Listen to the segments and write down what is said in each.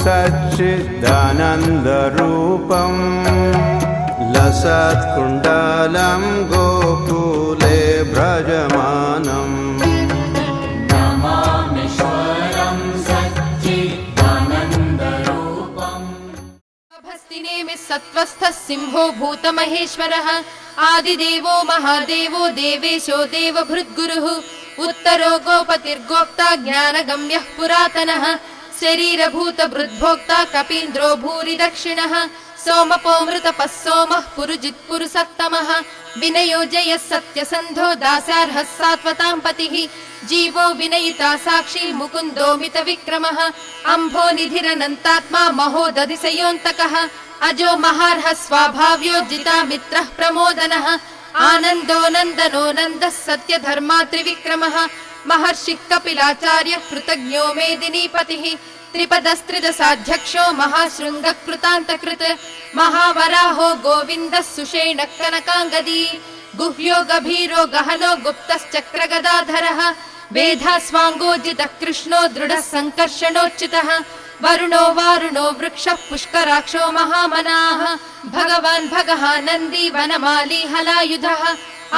सच्चिदानन्दरूपं लसत्कुण्डलं गोकुले व्रजमानम् नमामीश्वरं सच्चिदानन्दरूपम्। भस्तिनेमि सत्त्वस्थः सिंहो भूतमहेश्वरः आदिदेवो महादेवो देवेशो देवभृद्गुरुः उत्तरो गोपतिर्गोप्ता ज्ञानगम्यः पुरातनः शरीरभूतभृद्भोक्ता कपीन्द्रो भूरि दक्षिणः सोमपोमृतपः सोमः पुरुजित्पुरुसत्तमः विनयो जयः सत्यसन्धो दासार्हः सात्वतां पतिः जीवो विनयिता साक्षी मुकुन्दो मितविक्रमः अम्भो निधिरनन्तात्मा महोदधिशयोऽन्तकः अजो महार्हः स्वाभाव्यो जिता मित्रः प्रमोदनः आनन्दो नन्दनो नन्दः सत्यधर्मा त्रिविक्रमः महर्षिः कपिलाचार्यः कृतज्ञो मेदिनीपतिः त्रिपदस्त्रिदशाध्यक्षो महाशृङ्गः कृतान्तकृत् महावराहो गोविन्दः सुषेणः कनकाङ्गदी गुह्यो गभीरो गहनो गुप्तश्चक्रगदाधरः वेधास्वाङ्गोजितः कृष्णो दृढः सङ्कर्षणोच्युतः वरुणो वारुणो वृक्षः पुष्कराक्षो महामनाः भगवान् भगः नन्दी वनमाली हलायुधः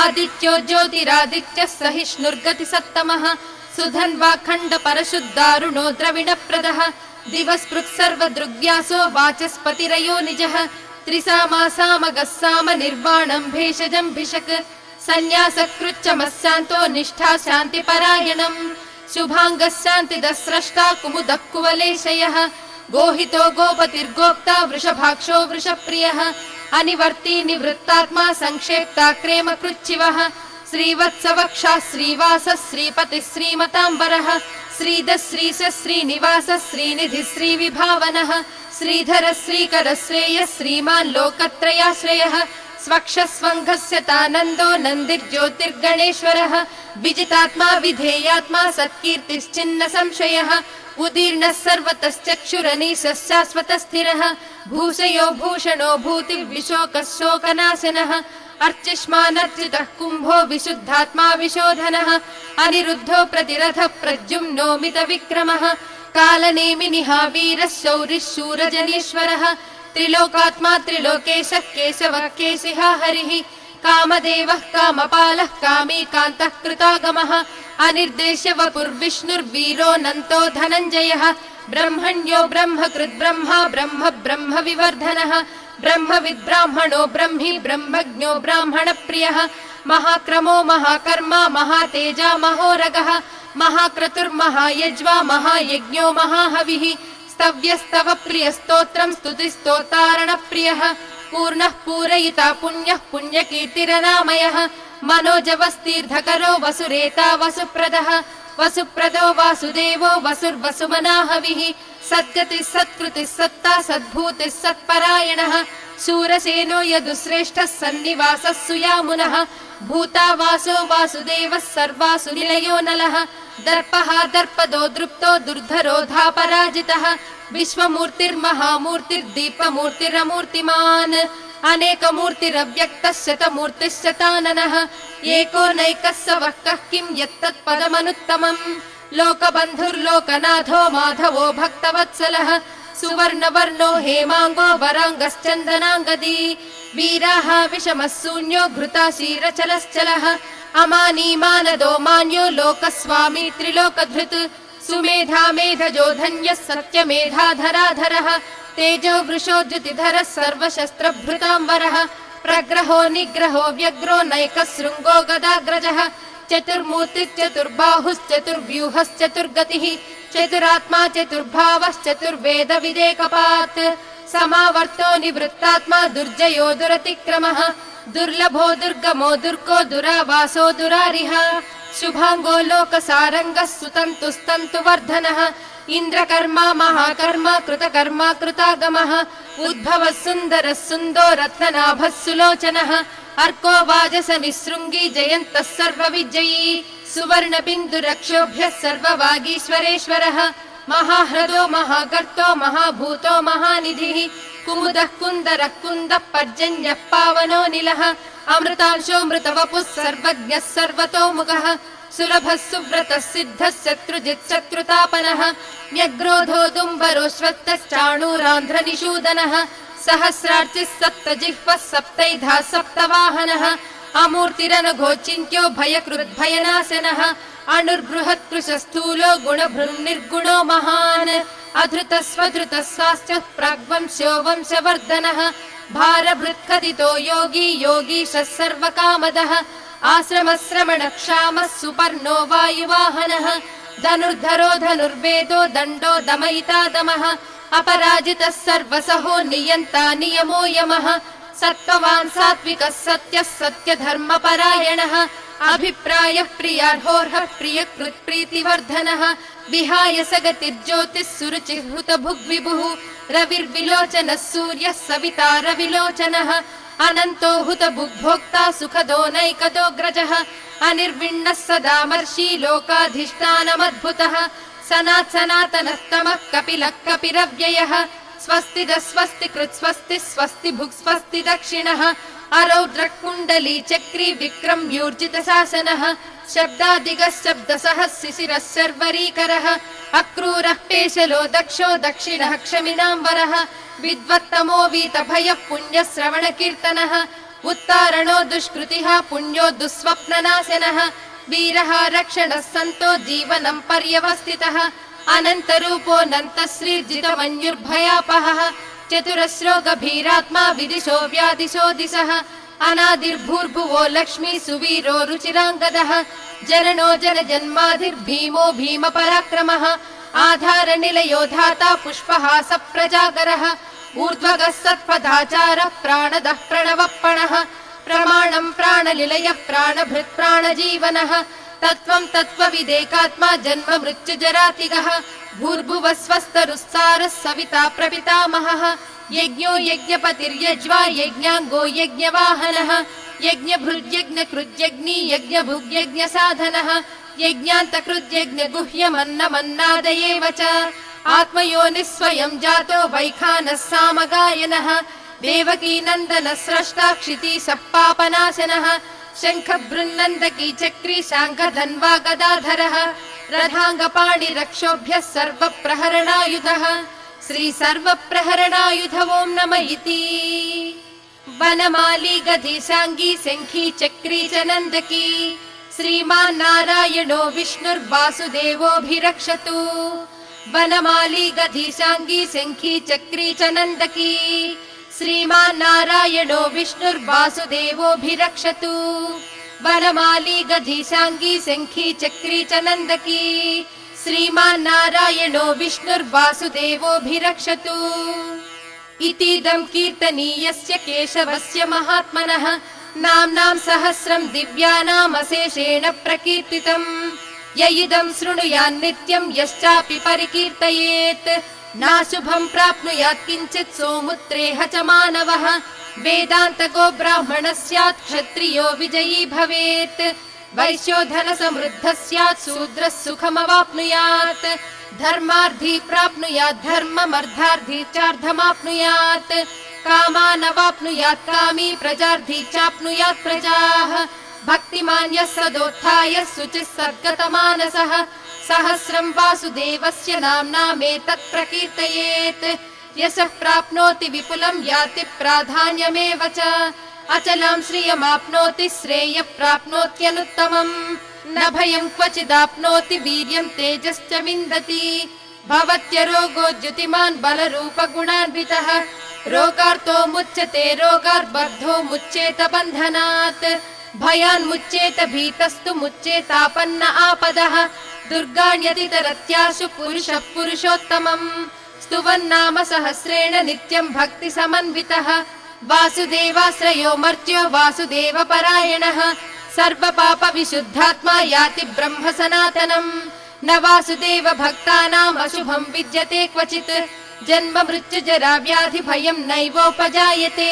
आदित्यो ज्योतिरादित्यः सहिष्णुर्गतिसत्तमः सुधन्वा खण्ड परशुद्धारुणो द्रविणप्रदः दिवस्पृक् सर्वदृग्व्यासो वाचस्पतिरयो निजः त्रिसामासामगः साम निर्वाणं भेषजं भिषक् सन्न्यासकृच्चमस्सान्तो निष्ठा शान्तिपरायणम् शुभाङ्गः शान्तिदः स्रष्टा कुमुदः कुवलेशयः गोहितो गोपतिर्गोप्ता वृषभाक्षो वृषप्रियः अनिवर्ती निवृत्तात्मा संक्षेप्ता क्रेमकृच्छिवः श्रीवत्सवक्षः श्रीवासः श्रीपतिः श्रीमताम्बरः श्रीधः श्रीशः श्रीनिवासः श्रीनिधिः श्रीविभावनः श्रीधरः श्रीकरः श्रेयः श्रीमान् लोकत्रयाश्रयः स्वक्षस्वङ्घस्यतानन्दो नन्दिर्ज्योतिर्गणेश्वरः विजितात्मा विधेयात्मा सत्कीर्तिश्चिन्न संशयः उदीर्णः सर्वतश्चक्षुरनीशः शाश्वतस्थिरः भूषयो भूषणो भूतिर्विशोकः शोकनाशनः अर्चिष्मानर्चितः कुम्भो विशुद्धात्मा विशोधनः अनिरुद्धो प्रतिरथः प्रद्युम्नो मितविक्रमः कालनेमिनिहावीरः शौरिः शूरजनीश्वरः त्रिलोकात्मा त्रिलोकेशः केशवः केशिहा हरिः कामदेवः कामपालः कामीकान्तः कृतागमः अनिर्देश्य वपुर्विष्णुर्वीरोऽनन्तो धनञ्जयः ब्रह्मण्यो ब्रह्मकृद्ब्रह्मा ब्रह्म ब्रह्म विवर्धनः ब्रह्मविद्ब्राह्मणो ब्रह्मी ब्रह्मज्ञो ब्राह्मणप्रियः महाक्रमो महाकर्मा महातेजा महोरगः महाक्रतुर्महायज्वा महायज्ञो महाहविः स्तव्यस्तव प्रियस्तोत्रं स्तुतिस्तोतारणप्रियः पूर्णः पूरयिता पुण्यः पुण्यकीर्तिरनामयः मनोजवस्तीर्थकरो वसुरेता वसुप्रदः वसुप्रदो वासुदेवो वसुर्वसुमनाहविः सद्गतिः सत्कृतिः सत्ता सद्भूतिः सत्परायणः शूरसेनो यदुश्रेष्ठः सन्निवासः सुयामुनः भूतावासो वासुदेवः सर्वासु निलयो नलः दर्पः दर्पदो दृप्तो दुर्धरोधापराजितः विश्वमूर्तिर्महामूर्तिर्दीपमूर्तिरमूर्तिमान् अनेकमूर्तिरव्यक्तः शतमूर्तिः शताननः एको नैकः स वः कः किं यत्तत्पदमनुत्तमम् लोकबन्धुर्लोकनाथो माधवो भक्तवत्सलः सुवर्णवर्णो हेमाङ्गो वराङ्गश्चन्दनाङ्गदी वीराः विषमः शून्यो घृताशीरचलश्चलः अमानीमानदो मान्यो लोकस्वामी त्रिलोकधृत् सुमेधा मेधजो धन्यः सत्यमेधाधराधरः तेजो वृषोद्युतिधरः सर्वशस्त्रभृताम्बरः प्रग्रहो निग्रहो व्यग्रो नैकः शृङ्गो गदाग्रजः चतुर्मूर्तिश्चतुर्बाहुश्चतुर्व्यूहश्चतुर्गतिः चतुरात्मा चतुर्भावश्चतुर्वेदविदेकपात् समावर्तो निवृत्तात्मा दुर्जयो दुरतिक्रमः दुर्लभो दुर्गमो दुर्गो दुरावासो दुरारिः शुभाङ्गो लोकसारङ्गः सुतन्तुस्तन्तुवर्धनः इन्द्रकर्मा महाकर्मा कृतकर्मा कृतागमः उद्भवः सुन्दरः सुन्दो रत्ननाभः सुलोचनः अर्को वाजसनिःशृङ्गी जयन्तः सर्वविजयी सुवर्णबिन्दुरक्षोभ्यः सर्ववागीश्वरेश्वरः महाह्रदो महागर्तो महाभूतो महानिधिः कुमुदः कुन्दरः कुन्दः पर्जन्यः पावनो निलः अमृतांशो मृतवपुः सर्वज्ञः सर्वतोमुखः सुलभः सुव्रतः सिद्धः शत्रुजित् शत्रुतापनः न्यग्रोधोदुम्बरोश्वत्तश्चाणूरान्ध्रनिषूदनः सहस्रार्चिः सप्तजिह्वः सप्तैधा सप्तवाहनः अमूर्तिरनघोचिन्त्यो भयकृद्भयनाशनः अणुर्बृहत्कृशस्थूलो गुणभृन्निर्गुणो महान् अधृतस्वधृतस्वास्थ्यः प्राग्वंस्यो वंशवर्धनः भारभृत्कथितो योगी योगीशः सर्वकामदः आश्रमश्रमणक्षामः सुपर्णो वायुवाहनः धनुर्धरो धनुर्वेदो दण्डो दमयिता दमः अपराजितः सर्वसहो नियन्ता नियमो यमः सत्त्ववान् सात्विकः सत्यः सत्यधर्मपरायणः अभिप्रायः प्रियार्होर्हः प्रियकृत्प्रीतिवर्धनः विहाय सगतिर्ज्योतिः सुरुचिः हुतभुग्विभुः रविर्विलोचनः सूर्यः सविता रविलोचनः अनन्तो हुतभुग्भोक्ता सुखदो नैकदोऽग्रजः अनिर्विण्णः सदामर्षि लोकाधिष्ठानमद्भुतः सनातनस्तमः कपिलः कपिरव्ययः स्वस्तिदः स्वस्तिकृत् स्वस्ति स्वस्ति भुक् स्वस्ति दक्षिणः अरौद्रः कुण्डली चक्री विक्रम्यूर्जितशासनः शब्दादिगः शब्दसः शिशिरः शर्वरीकरः अक्रूरः पेशलो दक्षो दक्षिणः क्षमिनाम्बरः विद्वत्तमो वीतभयः पुण्यश्रवणकीर्तनः उत्तारणो दुष्कृतिः पुण्यो दुःस्वप्ननाशनः वीरः रक्षणः सन्तो जीवनं पर्यवस्थितः अनन्तरूपोऽनन्तश्रीर्जितमन्युर्भयापहः चतुरस्रो गभीरात्मा विदिशो व्यादिशो दिशः अनादिर्भूर्भुवो लक्ष्मी सुवीरो रुचिराङ्गदः जननो जनजन्माधिर्भीमो भीमपराक्रमः आधारनिलयो धाता पुष्पहास प्रजागरः ऊर्ध्वगः सत्पदाचारः प्राणदः प्रणवप्पणः प्रमाणं प्राणनिलयः प्राणभृत् प्राणजीवनः तत्त्वं तत्त्वविदेकात्मा जन्म मृत्युजरातिगः भूर्भुवः स्वस्तरुस्सारः सविता प्रपितामहः यज्ञो यज्ञपतिर्यज्वा यज्ञाङ्गो यज्ञवाहनः यज्ञभृद्यज्ञकृद्यज्ञी यज्ञभुग्यज्ञसाधनः यज्ञान्तकृद्यज्ञगुह्यमन्नमन्नादयेव च आत्मयोनिः स्वयं जातो वैखानः सामगायनः देवकी नन्दनः स्रष्टा क्षिती सप्पापनाशनः शङ्खबृन्नन्दकी चक्री शाङ्खधन्वा गदाधरः रथाङ्गपाणिरक्षोभ्यः सर्वप्रहरणायुधः श्री सर्वप्रहरणायुध ॐ नम इति वनमाली गधीशाङ्गी शङ्खी चक्री च नन्दकी श्रीमान् नारायणो विष्णुर्वासुदेवोऽभिरक्षतु वनमाली गधीशाङ्गी शङ्खी चक्री च नन्दकी श्रीमान् नारायणो विष्णुर्वासुदेवोऽभिरक्षतु वनमाली गधीशाङ्गी शङ्खी चक्री च नन्दकी श्रीमान् नारायणो विष्णुर्वासुदेवोऽभिरक्षतु इतीदं कीर्तनीयस्य केशवस्य महात्मनः नाम्नां सहस्रं दिव्यानामशेषेण प्रकीर्तितम् य इदं शृणुयान्नित्यं यश्चापि परिकीर्तयेत् नाशुभं प्राप्नुयात् किञ्चित् सोमुत्रेह च मानवः वेदान्तको ब्राह्मणः स्यात् क्षत्रियो विजयी भवेत् वैश्यो धनसमृद्धः स्यात् शूद्रः सुखमवाप्नुयात् धर्मार्थी प्राप्नुयात् धर्ममर्धार्थी चार्धमाप्नुयात् कामानवाप्नुयात् कामी प्रजार्थी चाप्नुयात् प्रजाः भक्तिमान् यः सदोत्थाय शुचिः सद्गतमानसः सहस्रं वासुदेवस्य नाम्नामेतत् प्रकीर्तयेत् यशः प्राप्नोति विपुलं याति प्राधान्यमेव च अचलां श्रियमाप्नोति श्रेयः प्राप्नोत्यनुत्तमम् न भयं क्वचिदाप्नोति वीर्यं तेजश्च विन्दति भवत्यरोगो द्युतिमान् बलरूपगुणान्वितः रोगार्तो मुच्यते रोगार्बद्धो मुच्येत बन्धनात् भयान्मुच्येत भीतस्तु मुच्येतापन्न आपदः दुर्गाण्यतितरत्याशु पुरुषः पुरुषोत्तमम् स्तुवन्नाम सहस्रेण नित्यं भक्ति समन्वितः वासुदेवाश्रयो मर्त्यो वासुदेवपरायणः सर्वपाप विशुद्धात्मा याति ब्रह्म सनातनम् न वासुदेव भक्तानाम् अशुभं विद्यते क्वचित् जन्म मृत्युजरा व्याधि भयं नैवोपजायते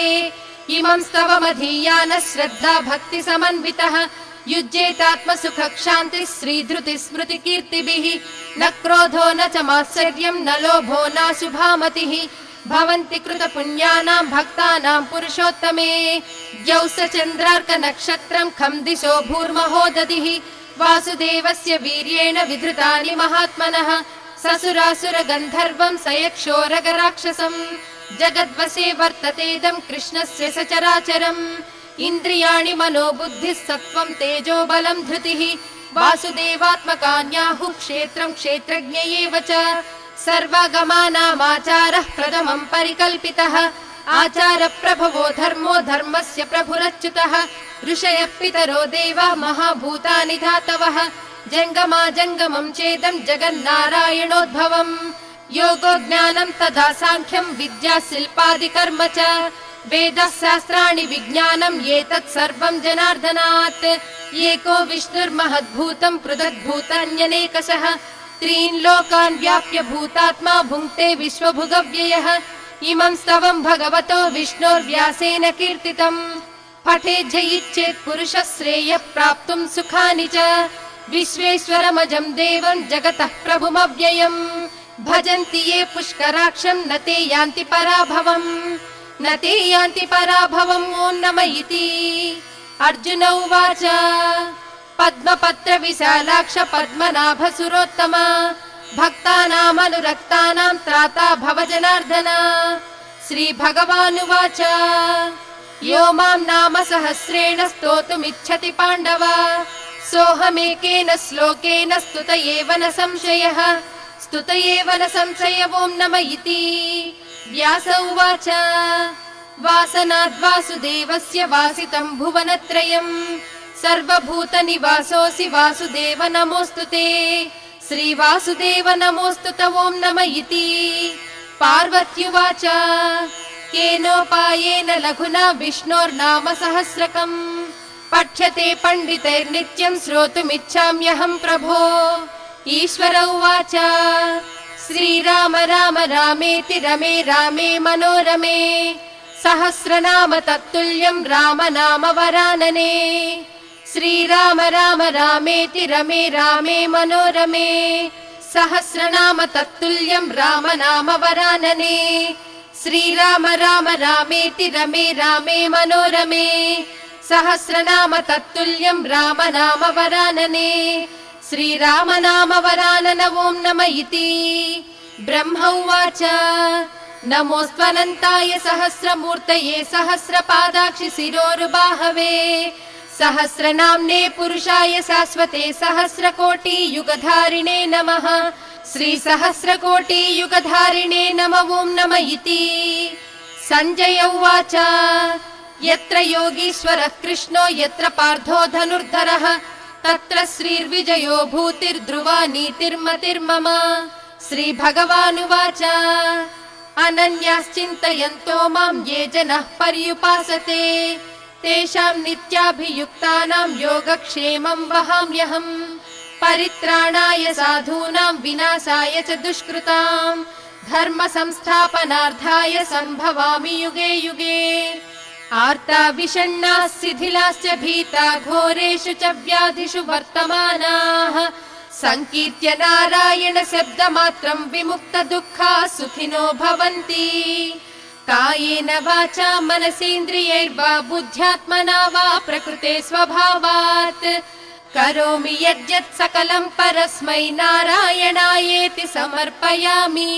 इमं स्तवमधीयानः श्रद्धा भक्ति समन्वितः युज्येतात्मसुखक्षान्तिः श्रीधृति स्मृति कीर्तिभिः न क्रोधो न च मात्सर्यं न लोभो नाशुभामतिः भवन्ति कृत पुण्यानां भक्तानां पुरुषोत्तमे द्यौः स चन्द्रार्क नक्षत्रं खं दिशो भूर्महो दधिः वासुदेवस्य वीर्येण विधृतानि महात्मनः ससुरासुर गन्धर्वं सयक्षोरगराक्षसम् जगद्वसे वर्ततेदं कृष्णस्य सचराचरम् इन्द्रियाणि मनोबुद्धिः सत्त्वं तेजो बलं धृतिः वासुदेवात्मकान्याहुः क्षेत्रं क्षेत्रज्ञ एव च सर्वागमानामाचारः प्रथमं परिकल्पितः आचार प्रभवो धर्मो धर्मस्य प्रभुरच्युतः ऋषयः पितरो देवा महाभूतानि धातवः जङ्गमा जङ्गमं चेदं जगन्नारायणोद्भवम् योगो ज्ञानं तथा साङ्ख्यं विद्या शिल्पादिकर्म च वेदः शास्त्राणि विज्ञानम् एतत् सर्वं जनार्दनात् एको विष्णुर्महद्भूतं पृथग्भूतान्यनेकशः त्रीन् लोकान् व्याप्य भूतात्मा भुङ्क्ते विश्वभुगव्ययः इमं स्तवं भगवतो विष्णोर्व्यासेन कीर्तितम् पठेज्जयिच्छेत् पुरुषः श्रेयः प्राप्तुं सुखानि च विश्वेश्वरमजं देवं जगतः प्रभुमव्ययम् भजन्ति ये पुष्कराक्षं न ते यान्ति पराभवम् न ते यान्ति पराभवम् ॐ नमः इति अर्जुन उवाच पद्मपत्र विशालाक्ष पद्मनाभ सुरोत्तम भक्तानामनुरक्तानां त्राता भव जनार्दन श्रीभगवानुवाच यो मां नाम सहस्रेण स्तोतुमिच्छति पाण्डव सोऽहमेकेन श्लोकेन स्तुत एव न संशयः स्तुत एव न संशय ॐ नमः इति व्यास उवाच वासनाद्वासुदेवस्य वासितं भुवनत्रयम् सर्वभूतनिवासोऽसि वासुदेव नमोऽस्तु ते श्रीवासुदेव नमोऽस्तु ॐ नमः इति पार्वत्युवाच केनोपायेन लघुना विष्णोर्नाम सहस्रकम् पठ्यते पण्डितैर्नित्यं श्रोतुमिच्छाम्यहं प्रभो ईश्वर उवाच श्रीराम राम रामेति रमे रामे मनोरमे सहस्रनाम तत्तुल्यं राम नाम वरानने श्रीराम राम रामेति रमे रामे मनोरमे सहस्रनाम तत्तुल्यं राम नाम वरानने श्रीराम राम रामेति रमे रामे मनोरमे सहस्रनाम तत्तुल्यं राम नाम वरानने श्रीराम नाम वरानन ॐ नमः इति ब्रह्म उवाच नमोऽस्त्वनन्ताय सहस्रमूर्तये सहस्रपादाक्षि शिरोरुबाहवे सहस्रनाम्ने पुरुषाय शाश्वते सहस्रकोटियुगधारिणे नमः श्रीसहस्रकोटियुगधारिणे नमः ॐ नमः इति सञ्जय उवाच यत्र योगीश्वरः कृष्णो यत्र पार्थो धनुर्धरः तत्र श्रीर्विजयो भूतिर्ध्रुवा नीतिर्मतिर्मम श्रीभगवानुवाच अनन्याश्चिन्तयन्तो मां ये जनः पर्युपासते तेषां नित्याभियुक्तानां योगक्षेमं वहाम्यहम् परित्राणाय साधूनां विनाशाय च दुष्कृतां धर्म संस्थापनार्थाय सम्भवामि युगे युगे आर्ता विषण्णाः शिथिलाश्च भीता घोरेषु च व्याधिषु वर्तमानाः संकीर्त्य नारायण शब्दमात्रं विमुक्त दुःखाः सुखिनो भवन्ति कायेन वाचा मनसेन्द्रियैर्वा बुद्ध्यात्मना वा प्रकृते स्वभावात् करोमि यद्यत् सकलं परस्मै नारायणायेति समर्पयामि।